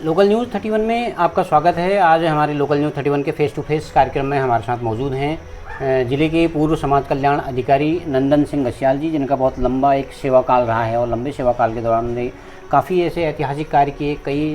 Local news 31 में आपका स्वागत है। आज हमारे लोकल न्यूज़ 31 के फेस टू फेस कार्यक्रम में हमारे साथ मौजूद हैं जिले के पूर्व समाज कल्याण अधिकारी नंदन सिंह गशियाल जी, जिनका बहुत लंबा एक सेवा काल रहा है और लंबे सेवा काल के दौरान उन्होंने काफ़ी ऐसे ऐतिहासिक कार्य किए। कई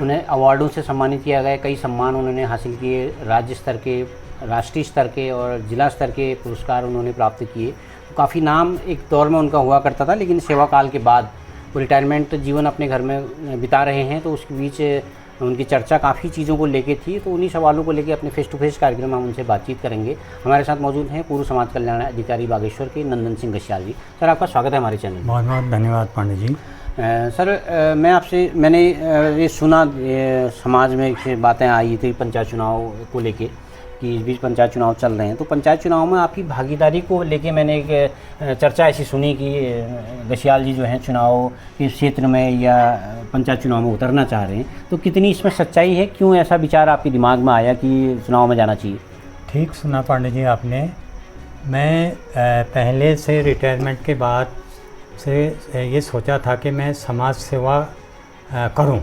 उन्हें अवार्डों से सम्मानित किया गया, कई सम्मान उन्होंने हासिल किए, राज्य स्तर के, राष्ट्रीय स्तर के और जिला स्तर के पुरस्कार उन्होंने प्राप्त किए। काफ़ी नाम एक दौर में उनका हुआ करता था, लेकिन सेवा काल के बाद वो रिटायरमेंट जीवन अपने घर में बिता रहे हैं, तो उसके बीच उनकी चर्चा काफ़ी चीज़ों को लेके थी। तो उन्हीं सवालों को लेके अपने फेस टू फेस कार्यक्रम में हम उनसे बातचीत करेंगे। हमारे साथ मौजूद हैं पूर्व समाज कल्याण अधिकारी बागेश्वर के नंदन सिंह गशियाल जी। सर, आपका स्वागत है हमारे चैनल में। बहुत बहुत धन्यवाद पांडे जी। सर, मैंने ये सुना, समाज में से बातें आई थी पंचायत चुनाव को लेके कि इस बीच पंचायत चुनाव चल रहे हैं, तो पंचायत चुनाव में आपकी भागीदारी को लेके मैंने एक चर्चा ऐसी सुनी कि गशियाल जी जो हैं चुनाव के क्षेत्र में या पंचायत चुनाव में उतरना चाह रहे हैं, तो कितनी इसमें सच्चाई है? क्यों ऐसा विचार आपके दिमाग में आया कि चुनाव में जाना चाहिए? ठीक सुना पांडे जी आपने। मैं पहले से रिटायरमेंट के बाद से ये सोचा था कि मैं समाज सेवा करूं,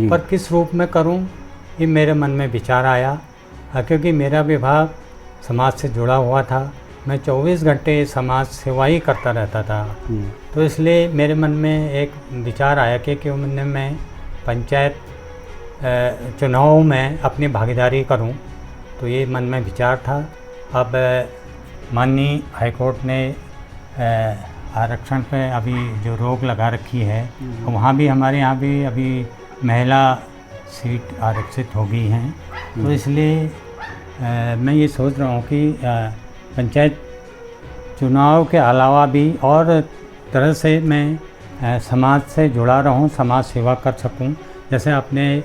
पर किस रूप में करूं, ये मेरे मन में विचार आया। क्योंकि मेरा विभाग समाज से जुड़ा हुआ था, मैं 24 घंटे समाज सेवा ही करता रहता था। तो इसलिए मेरे मन में एक विचार आया कि क्यों मैं पंचायत चुनाव में अपनी भागीदारी करूं। तो ये मन में विचार था। अब माननीय हाईकोर्ट ने आरक्षण पे अभी जो रोक लगा रखी है, वहाँ भी हमारे यहाँ भी अभी महिला सीट आरक्षित हो गई हैं। तो इसलिए मैं ये सोच रहा हूँ कि पंचायत चुनाव के अलावा भी और तरह से मैं समाज से जुड़ा रहूँ, समाज सेवा कर सकूँ। जैसे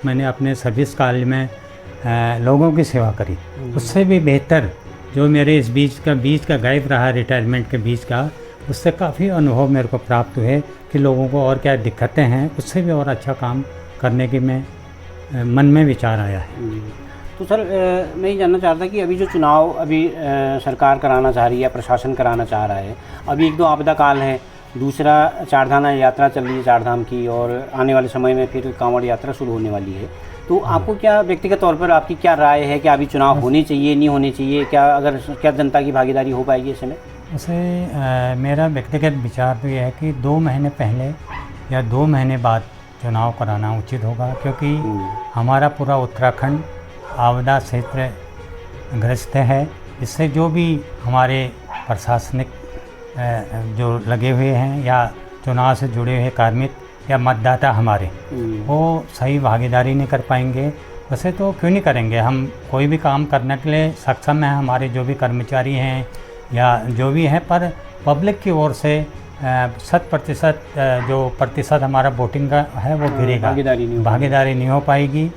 मैंने अपने सर्विस काल में लोगों की सेवा करी, उससे भी बेहतर जो मेरे इस बीच का गैप रहा रिटायरमेंट के बीच का, उससे काफ़ी अनुभव मेरे को प्राप्त हुए कि लोगों को और क्या दिक्कतें हैं, उससे भी और अच्छा काम करने की मन में विचार आया है। तो सर, मैं ये जानना चाह रहा था कि अभी जो चुनाव सरकार कराना चाह रही है, प्रशासन कराना चाह रहा है, अभी एक दो आपदा काल है, दूसरा चारधाम यात्रा चल रही है चारधाम की, और आने वाले समय में फिर कांवड़ यात्रा शुरू होने वाली है। तो आपको क्या व्यक्तिगत तौर पर आपकी क्या राय है? क्या अभी चुनाव होने चाहिए, नहीं होने चाहिए? क्या जनता की भागीदारी हो पाएगी इस समय? वैसे मेरा व्यक्तिगत विचार तो यह है कि 2 महीने पहले या 2 महीने बाद चुनाव कराना उचित होगा, क्योंकि हमारा पूरा उत्तराखंड आपदा क्षेत्र ग्रस्त है। इससे जो भी हमारे प्रशासनिक जो लगे हुए हैं या चुनाव से जुड़े हुए कार्मिक या मतदाता हमारे, वो सही भागीदारी नहीं कर पाएंगे। वैसे तो क्यों नहीं करेंगे, हम कोई भी काम करने के लिए सक्षम हैं, हमारे जो भी कर्मचारी हैं या जो भी हैं, पर पब्लिक की ओर से 100% जो प्रतिशत हमारा वोटिंग का है वो गिरेगा, भागीदारी नहीं हो पाएगी।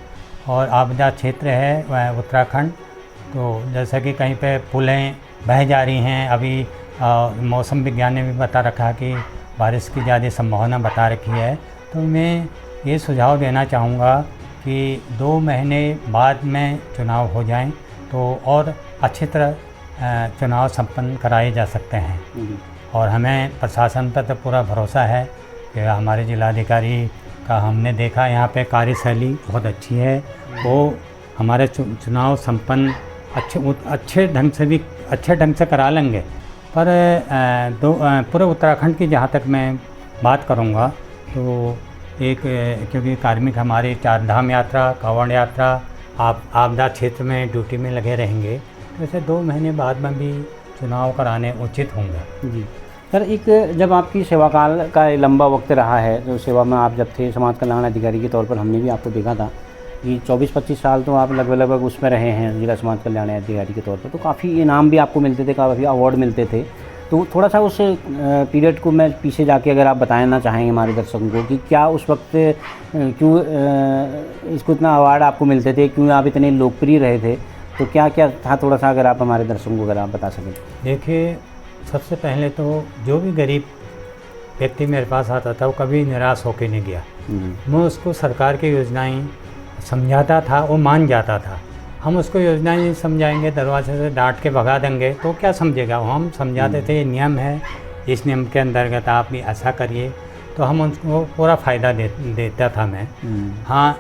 और आपदा क्षेत्र है उत्तराखंड, तो जैसे कि कहीं पे पुलें बह जा रही हैं, अभी मौसम विज्ञान ने भी बता रखा है कि बारिश की ज़्यादा संभावना बता रखी है। तो मैं ये सुझाव देना चाहूँगा कि 2 महीने बाद में चुनाव हो जाएं तो और अच्छी तरह चुनाव संपन्न कराए जा सकते हैं। और हमें प्रशासन पर तो पूरा भरोसा है कि हमारे जिलाधिकारी का हमने देखा यहाँ पे कार्यशैली बहुत अच्छी है, वो हमारे चुनाव संपन्न अच्छे ढंग से करा लेंगे। पर पूरे उत्तराखंड की जहाँ तक मैं बात करूँगा, तो क्योंकि कार्मिक हमारे चारधाम यात्रा, कांवड़ यात्रा, आपदा क्षेत्र में ड्यूटी में लगे रहेंगे, तो ऐसे 2 महीने बाद में भी चुनाव कराने उचित होंगे। जी सर, जब आपकी सेवा काल का लंबा वक्त रहा है, तो सेवा में आप जब थे समाज कल्याण अधिकारी के तौर पर, हमने भी आपको देखा था कि 24-25 साल तो आप लगभग उसमें रहे हैं जिला समाज कल्याण अधिकारी के तौर पर, तो काफ़ी इनाम भी आपको मिलते थे, काफ़ी अवार्ड मिलते थे। तो थोड़ा सा उस पीरियड को मैं पीछे जाके अगर आप बताना चाहेंगे हमारे दर्शकों को कि क्या उस वक्त क्यों इसको इतना अवार्ड आपको मिलते थे, क्यों आप इतने लोकप्रिय रहे थे, तो क्या क्या था, थोड़ा सा अगर आप हमारे दर्शकों को अगर आप बता सकें। देखिए, सबसे पहले तो जो भी गरीब व्यक्ति मेरे पास आता था वो कभी निराश होकर नहीं गया। मैं उसको सरकार की योजनाएं समझाता था, वो मान जाता था। हम उसको योजनाएं नहीं समझाएंगे, दरवाजे से डांट के भगा देंगे तो क्या समझेगा। हम समझाते थे ये नियम है, इस नियम के अंतर्गत आप भी ऐसा करिए। तो हम उनको पूरा फ़ायदा देता था मैं। हाँ,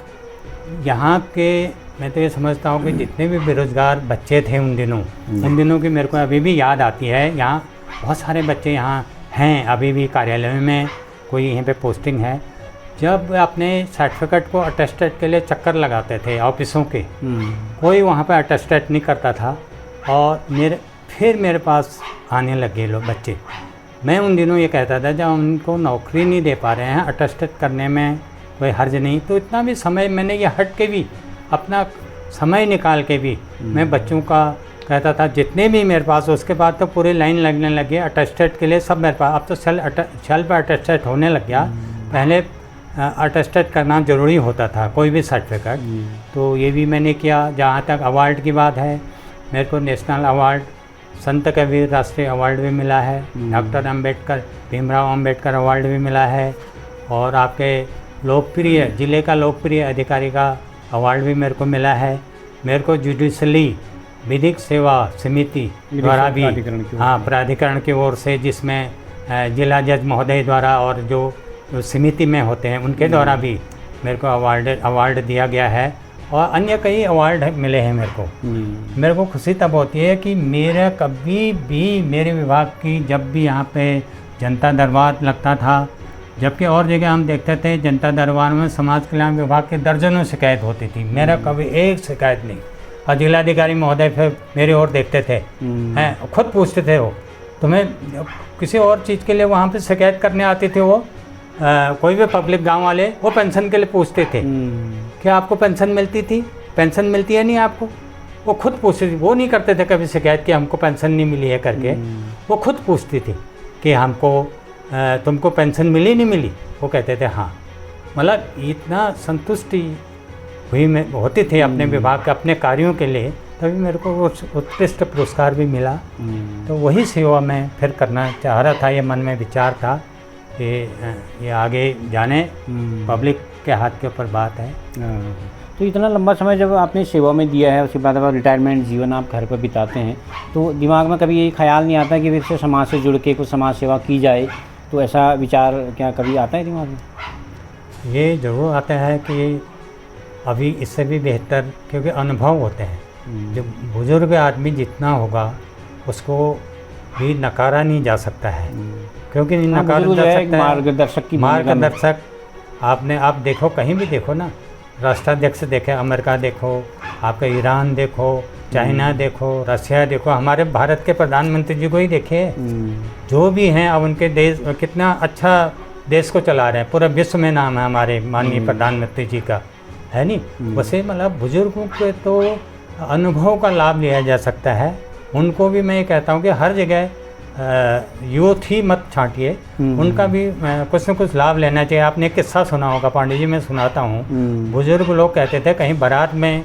यहाँ के मैं तो ये समझता हूँ कि जितने भी बेरोज़गार बच्चे थे उन दिनों की मेरे को अभी भी याद आती है। यहाँ बहुत सारे बच्चे यहाँ हैं अभी भी, कार्यालय में कोई यहीं पे पोस्टिंग है। जब अपने सर्टिफिकेट को अटेस्टेड के लिए चक्कर लगाते थे ऑफिसों के, कोई वहाँ पे अटेस्टेड नहीं करता था और फिर मेरे पास आने लगे लोग बच्चे। मैं उन दिनों ये कहता था जब उनको नौकरी नहीं दे पा रहे हैं, अटेस्टेड करने में कोई हर्ज नहीं, तो इतना भी समय मैंने ये हट के भी अपना समय निकाल के भी मैं बच्चों का कहता था जितने भी मेरे पास। उसके बाद तो पूरी लाइन लगने लगे अटेस्टेड के लिए सब मेरे पास। अब तो सेल्फ अटेस्टेड होने लग गया, पहले अटेस्टेड करना ज़रूरी होता था कोई भी सर्टिफिकेट। तो ये भी मैंने किया। जहाँ तक अवार्ड की बात है, मेरे को नेशनल अवार्ड, संत कबीर राष्ट्रीय अवार्ड भी मिला है, डॉक्टर अम्बेडकर, भीमराव अम्बेडकर अवार्ड भी मिला है, और आपके लोकप्रिय ज़िले का लोकप्रिय अधिकारी का अवार्ड भी मेरे को मिला है। मेरे को जुडिशली विधिक सेवा समिति द्वारा भी, हाँ, प्राधिकरण की ओर से, जिसमें जिला जज महोदय द्वारा और जो समिति में होते हैं उनके द्वारा भी मेरे को अवार्ड दिया गया है, और अन्य कई अवार्ड मिले हैं मेरे को। मेरे को खुशी तब होती है कि मेरा कभी भी मेरे विभाग की जब भी यहाँ पे जनता दरबार लगता था, जबकि और जगह हम देखते थे जनता दरबार में समाज कल्याण विभाग के दर्जनों शिकायत होती थी, मेरा कभी एक शिकायत नहीं। और जिलाधिकारी महोदय फिर मेरी ओर देखते थे, हैं, खुद पूछते थे वो, तो मैं किसी और चीज़ के लिए वहाँ पे शिकायत करने आते थे वो, कोई भी पब्लिक गांव वाले, वो पेंशन के लिए पूछते थे कि आपको पेंशन मिलती थी, पेंशन मिलती है नहीं आपको, वो खुद पूछती थी। वो नहीं करते थे कभी शिकायत कि हमको पेंशन नहीं मिली है करके, वो खुद पूछती थी कि हमको तुमको पेंशन मिली नहीं मिली, वो कहते थे हाँ। मतलब इतना संतुष्टि हुई में होती थी अपने विभाग के अपने कार्यों के लिए, तभी मेरे को वो उत्कृष्ट पुरस्कार भी मिला। तो वही सेवा मैं फिर करना चाह रहा था, ये मन में विचार था कि ये आगे जाने, पब्लिक के हाथ के ऊपर बात है। तो इतना लंबा समय जब आपने सेवा में दिया है, उसके बाद अब रिटायरमेंट जीवन आप घर पर बिताते हैं, तो दिमाग में कभी ये ख्याल नहीं आता कि फिर से समाज से जुड़ के कुछ समाज सेवा की जाए? तो ऐसा विचार क्या कभी आता है दिमाग में? ये ज़रूर आता है कि अभी इससे भी बेहतर, क्योंकि अनुभव होते हैं। जो बुजुर्ग आदमी जितना होगा उसको भी नकारा नहीं जा सकता है, क्योंकि नकारा जा सकता है मार्गदर्शक की मार्गदर्शक। आप देखो, कहीं भी देखो ना, राष्ट्राध्यक्ष देखे, अमेरिका देखो, आपका ईरान देखो, चाइना देखो, रसिया देखो, हमारे भारत के प्रधानमंत्री जी को ही देखिए, जो भी हैं अब उनके देश कितना अच्छा देश को चला रहे हैं, पूरा विश्व में नाम है हमारे माननीय प्रधानमंत्री जी का, है नहीं? वैसे मतलब बुजुर्गों के तो अनुभव का लाभ लिया जा सकता है। उनको भी मैं ये कहता हूँ कि हर जगह यूथ ही मत छांटिए, उनका भी कुछ न कुछ लाभ लेना चाहिए। आपने एक किस्सा सुना होगा, पांडे जी, मैं सुनाता हूँ। बुजुर्ग लोग कहते थे कहीं बारात में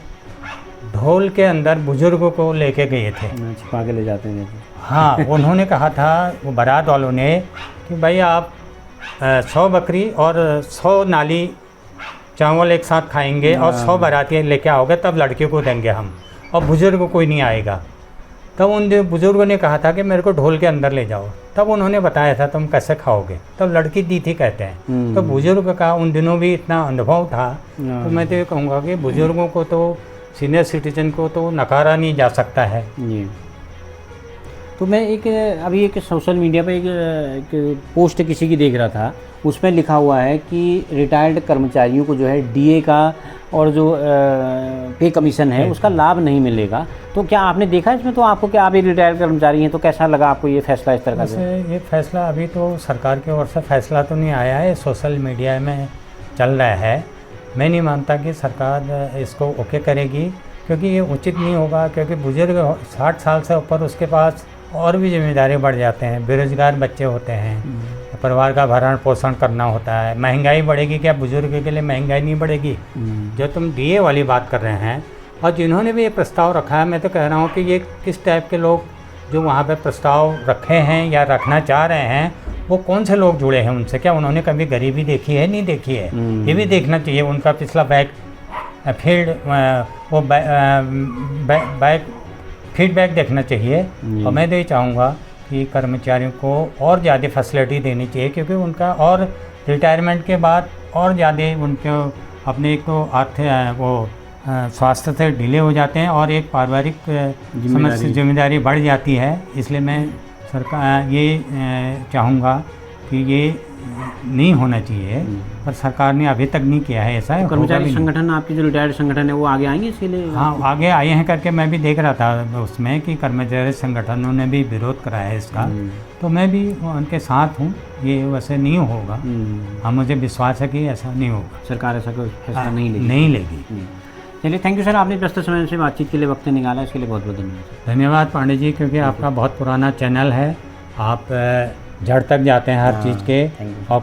ढोल के अंदर बुजुर्गों को लेके गए थे, छिपा के ले जाते हैं। हाँ, उन्होंने कहा था वो बारात वालों ने कि भाई आप 100 बकरी और 100 नाली चावल एक साथ खाएंगे और 100 बाराती लेके आओगे, तब लड़कियों को देंगे हम, और बुजुर्ग कोई नहीं आएगा। तब उन बुजुर्गों ने कहा था कि मेरे को ढोल के अंदर ले जाओ, तब उन्होंने बताया था तुम कैसे खाओगे, तब लड़की दी थी कहते हैं। तो बुजुर्ग का उन दिनों भी इतना अनुभव था। तो मैं तो ये कहूँगा कि बुजुर्गों को तो, सीनियर सिटीजन को तो नकारा नहीं जा सकता है। जी। तो मैं अभी एक सोशल मीडिया पे एक पोस्ट किसी की देख रहा था, उसमें लिखा हुआ है कि रिटायर्ड कर्मचारियों को जो है डीए का और जो पे कमीशन है उसका लाभ नहीं मिलेगा। तो क्या आपने देखा इसमें? तो आपको क्या, आप एक रिटायर्ड कर्मचारी हैं, तो कैसा लगा आपको ये फैसला इस तरह से? ये फैसला अभी तो सरकार की ओर से फैसला तो नहीं आया है, सोशल मीडिया में चल रहा है। मैं नहीं मानता कि सरकार इसको ओके करेगी, क्योंकि ये उचित नहीं होगा। क्योंकि बुजुर्ग 60 साल से ऊपर उसके पास और भी जिम्मेदारी बढ़ जाते हैं, बेरोजगार बच्चे होते हैं, परिवार का भरण पोषण करना होता है। महंगाई बढ़ेगी, क्या बुजुर्ग के लिए महंगाई नहीं बढ़ेगी? जो तुम डीए वाली बात कर रहे हैं, और जिन्होंने भी ये प्रस्ताव रखा है, मैं तो कह रहा हूँ कि ये किस टाइप के लोग जो वहाँ पे प्रस्ताव रखे हैं या रखना चाह रहे हैं, वो कौन से लोग जुड़े हैं उनसे? क्या उन्होंने कभी गरीबी देखी है? नहीं देखी है। ये भी देखना चाहिए। उनका पिछला फीडबैक देखना चाहिए। और मैं तो ये चाहूँगा कि कर्मचारियों को और ज़्यादा फैसिलिटी देनी चाहिए, क्योंकि उनका और रिटायरमेंट के बाद और ज़्यादा उनको अपने एक तो स्वास्थ्य से ढीले हो जाते हैं और एक पारिवारिक जिम्मेदारी बढ़ जाती है। इसलिए मैं सरकार ये चाहूँगा कि ये नहीं होना चाहिए, पर सरकार ने अभी तक नहीं किया है ऐसा। कर्मचारी संगठन, आपके जो रिटायर्ड संगठन है वो आगे आएंगे इसके लिए? हाँ, आगे आए हैं करके मैं भी देख रहा था उसमें कि कर्मचारी संगठनों ने भी विरोध करा है इसका, तो मैं भी उनके साथ हूँ। ये वैसे नहीं होगा, हाँ, मुझे विश्वास है कि ऐसा नहीं होगा, सरकार ऐसा कोई फैसला नहीं लेगी। चलिए, थैंक यू सर, आपने व्यस्त समय से बातचीत के लिए वक्त निकाला, इसके लिए बहुत बहुत धन्यवाद। धन्यवाद पांडे जी, क्योंकि आपका बहुत पुराना चैनल है, आप जड़ तक जाते हैं हर चीज़ के, और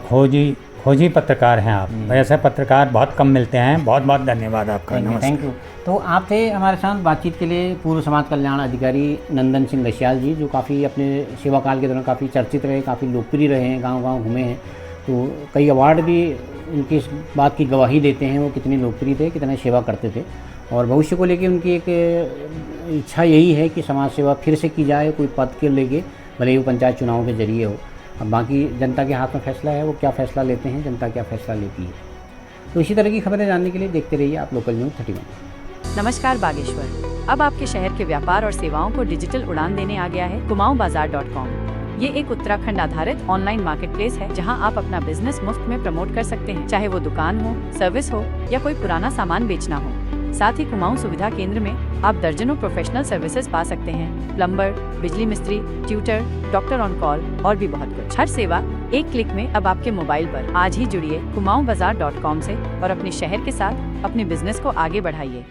खोजी पत्रकार हैं आप। ऐसे पत्रकार बहुत कम मिलते हैं। बहुत बहुत धन्यवाद आपका। Thank you. तो आप थे हमारे साथ बातचीत के लिए पूर्व समाज कल्याण अधिकारी नंदन सिंह गशियाल जी, जो काफ़ी अपने सेवा काल के दौरान काफ़ी चर्चित रहे, काफ़ी लोकप्रिय रहे हैं, गांव-गांव घूमे हैं, तो कई अवार्ड भी उनकी इस बात की गवाही देते हैं वो कितने लोकप्रिय थे, कितने सेवा करते थे। और भविष्य को लेके उनकी एक इच्छा यही है कि समाज सेवा फिर से की जाए, कोई पद के लेके, भले ही वो पंचायत चुनाव के जरिए हो। अब बाकी जनता के हाथ में फैसला है, वो क्या फ़ैसला लेते हैं, जनता क्या फ़ैसला लेती है। तो इसी तरह की खबरें जानने के लिए देखते रहिए आप लोकल न्यूज़ 31। नमस्कार बागेश्वर, अब आपके शहर के व्यापार और सेवाओं को डिजिटल उड़ान देने आ गया है kumaonbazaar.com। ये एक उत्तराखंड आधारित ऑनलाइन मार्केटप्लेस है जहां आप अपना बिजनेस मुफ्त में प्रमोट कर सकते हैं, चाहे वो दुकान हो, सर्विस हो या कोई पुराना सामान बेचना हो। साथ ही कुमाऊं सुविधा केंद्र में आप दर्जनों प्रोफेशनल सर्विसेज पा सकते हैं, प्लम्बर, बिजली मिस्त्री, ट्यूटर, डॉक्टर ऑन कॉल और भी बहुत कुछ। हर सेवा एक क्लिक में अब आपके मोबाइल पर। आज ही जुड़िए kumaonbazaar.com से और अपने शहर के साथ अपने बिजनेस को आगे बढ़ाइए।